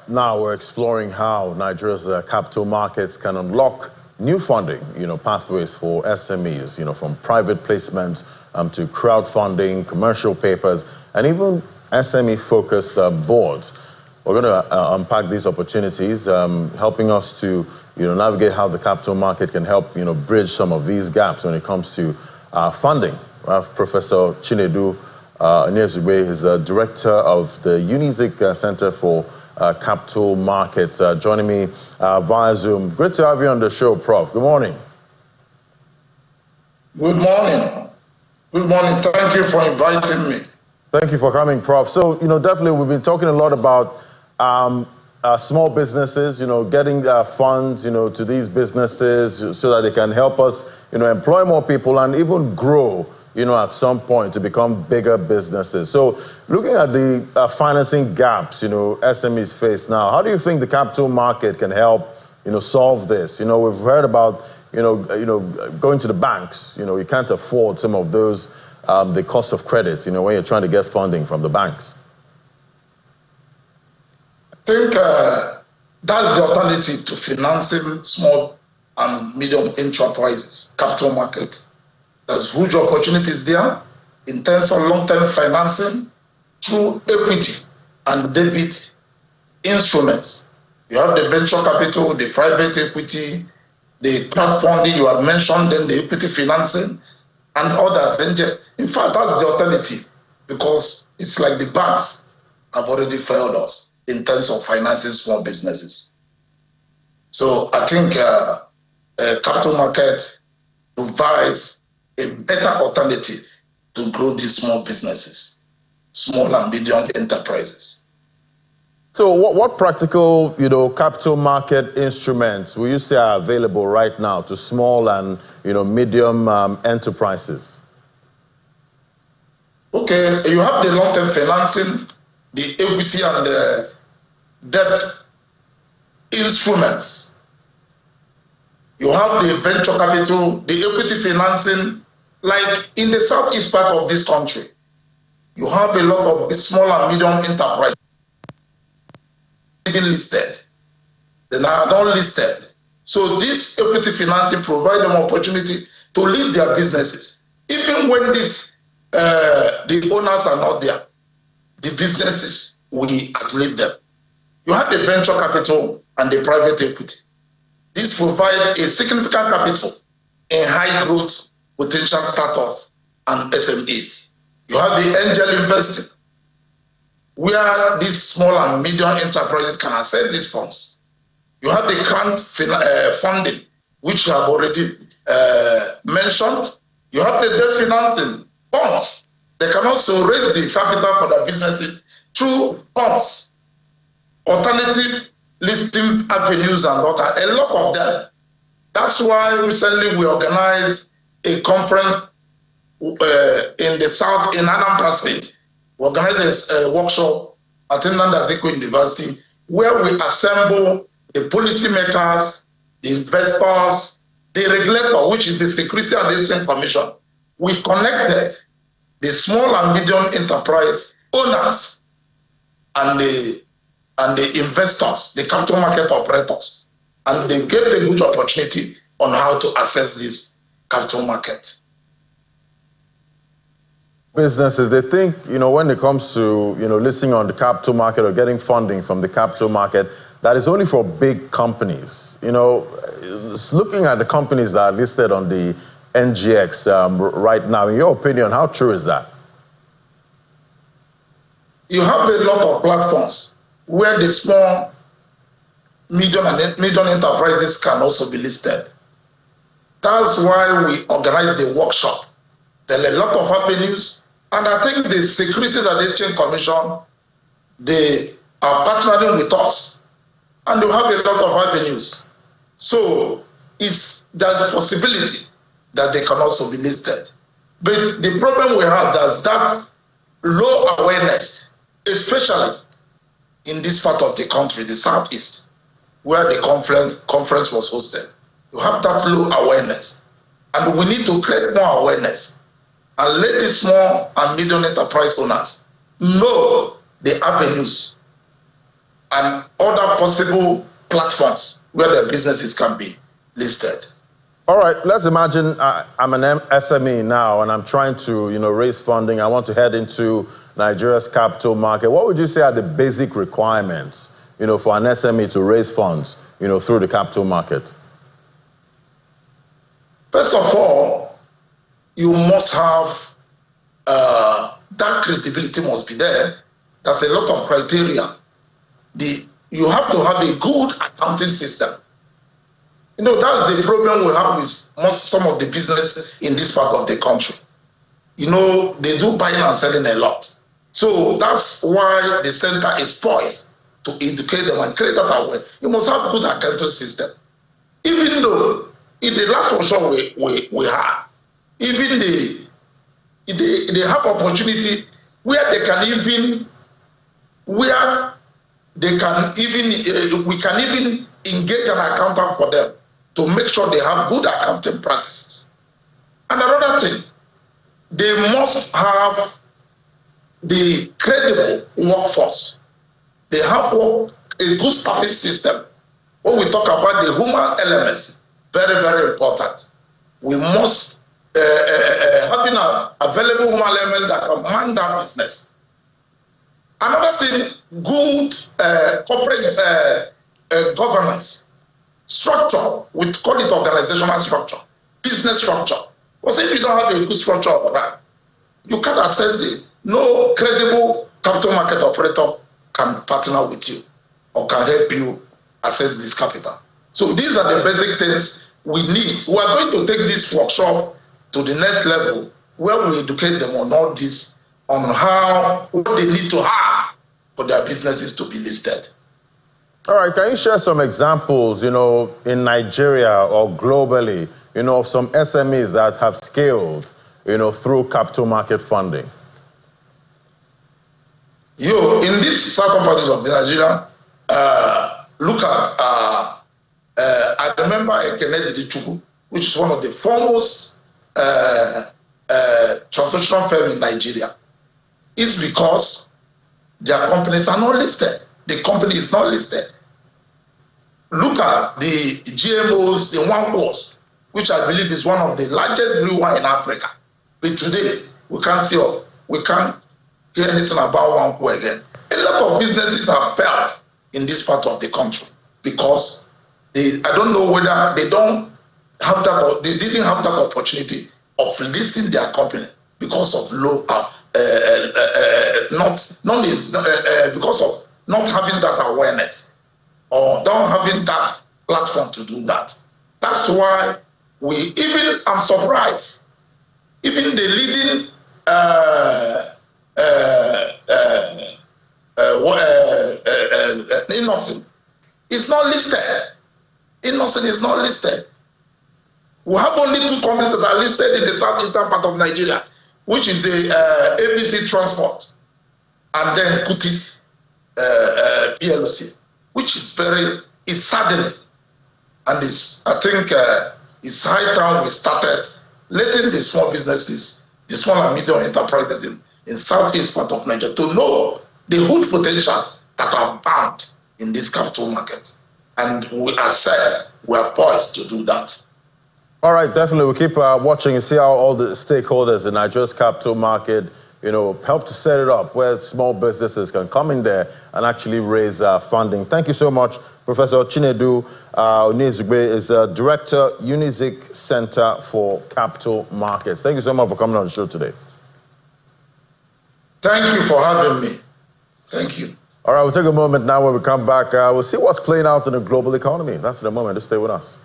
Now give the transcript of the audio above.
now we're exploring how Nigeria's capital markets can unlock new funding, pathways for SMEs, from private placements to crowdfunding, commercial papers, and even SME-focused boards. We're going to unpack these opportunities, helping us to, navigate how the capital market can help, bridge some of these gaps when it comes to funding. We have Professor Chinedu Nyezugbe is director of the Unizik Center for Capital Markets, joining me via Zoom. Great to have you on the show, Prof. Good morning. Good morning. Good morning. Thank you for inviting me. Thank you for coming, Prof. So, definitely we've been talking a lot about small businesses, getting funds, to these businesses so that they can help us, employ more people and even grow, at some point to become bigger businesses. So looking at the financing gaps, SMEs face now, how do you think the capital market can help, solve this? We've heard about, going to the banks, you can't afford some of those, the cost of credit, when you're trying to get funding from the banks. I think that's the alternative to financing small and medium enterprises, capital market. There's huge opportunities there in terms of long-term financing through equity and debit instruments. You have the venture capital, the private equity, the crowdfunding you have mentioned, then the equity financing and others. In fact, that's the alternative because it's like the banks have already failed us in terms of financing small businesses. So I think capital market provides a better alternative to grow these small businesses, small and medium enterprises. So what practical, capital market instruments will you say are available right now to small and, medium enterprises? Okay, you have the long-term financing, the equity and the debt instruments. You have the venture capital, the equity financing, like in the southeast part of this country. You have a lot of small and medium enterprises listed. They are not listed. So this equity financing provides them opportunity to lead their businesses. Even when the owners are not there, the businesses will outlive them. You have the venture capital and the private equity. This provides a significant capital in high growth potential startups and SMEs. You have the angel investing, where these small and medium enterprises can access these funds. You have the grant funding, which you have already mentioned. You have the debt financing, bonds. They can also raise the capital for their businesses through bonds, alternative listing avenues and others, a lot of them. That's why recently we organized a conference in the south, in Anambra State. We organized a workshop at Nnamdi University where we assemble the policymakers, the investors, the regulator, which is the Security and Exchange Commission. We connected the small and medium enterprise owners and the investors, the capital market operators, and they gave a good opportunity on how to access this capital market. Businesses, they think, when it comes to, listing on the capital market or getting funding from the capital market, that is only for big companies. Looking at the companies that are listed on the NGX right now, in your opinion, how true is that? You have a lot of platforms where the small, medium enterprises can also be listed. That's why we organize the workshop. There are a lot of avenues, and I think the Securities and Exchange Commission, they are partnering with us, and they have a lot of avenues. So there's a possibility that they can also be listed. But the problem we have is that low awareness, especially in this part of the country, the southeast, where the conference was hosted. You have that low awareness. And we need to create more awareness and let the small and medium enterprise owners know the avenues and other possible platforms where their businesses can be listed. All right, let's imagine I'm an SME now and I'm trying to, raise funding. I want to head into Nigeria's capital market. What would you say are the basic requirements, for an SME to raise funds, through the capital market? First of all, you must have that credibility must be there. There's a lot of criteria. You have to have a good accounting system. That's the problem we have with some of the business in this part of the country. They do buying and selling a lot. So that's why the center is poised to educate them and create that awareness. You must have a good accounting system. Even though in the last workshop we had, even they have opportunity where we can even engage an accountant for them to make sure they have good accounting practices. And another thing, they must have the credible workforce. They have a good staffing system. When we talk about the human elements, very, very important. We must having an available human element that can man that business. Another thing, good corporate governance structure. We call it organizational structure, business structure. Because if you don't have a good structure of that, you can't access no credible capital market operator can partner with you or can help you access this capital. So these are the basic things we need. We are going to take this workshop to the next level where we educate them on all this, on what they need to have for their businesses to be listed. All right, can you share some examples, in Nigeria or globally, of some SMEs that have scaled, through capital market funding? In this southern parts of Nigeria, look at, I remember Ekene Chuku, which is one of the foremost transformation firm in Nigeria. It's because their companies are not listed. The company is not listed. Look at the GMOs, the Wankos, which I believe is one of the largest brewer in Africa. But today, we can't hear anything about Wanko again. A lot of businesses have failed in this part of the country because I don't know whether they don't have that, or they didn't have that opportunity of listing their company because of because of not having that awareness or not having that platform to do that. That's why I'm surprised, even the leading Innocent is not listed. Innocent is not listed. We have only two companies that are listed in the southeastern part of Nigeria, which is the ABC Transport and then Kutis PLC, which is saddening. And I think it's high time we started letting the small businesses, the small and medium enterprises in southeast part of Nigeria to know the huge potentials that are bound in this capital market. And we are said we are poised to do that. All right, definitely. We'll keep watching and see how all the stakeholders in Nigeria's capital market, help to set it up where small businesses can come in there and actually raise funding. Thank you so much, Professor Chinedu Onizugbe is Director, Unizik Center for Capital Markets. Thank you so much for coming on the show today. Thank you for having me. Thank you. All right, we'll take a moment now. When we come back, we'll see what's playing out in the global economy. That's the moment. Just stay with us.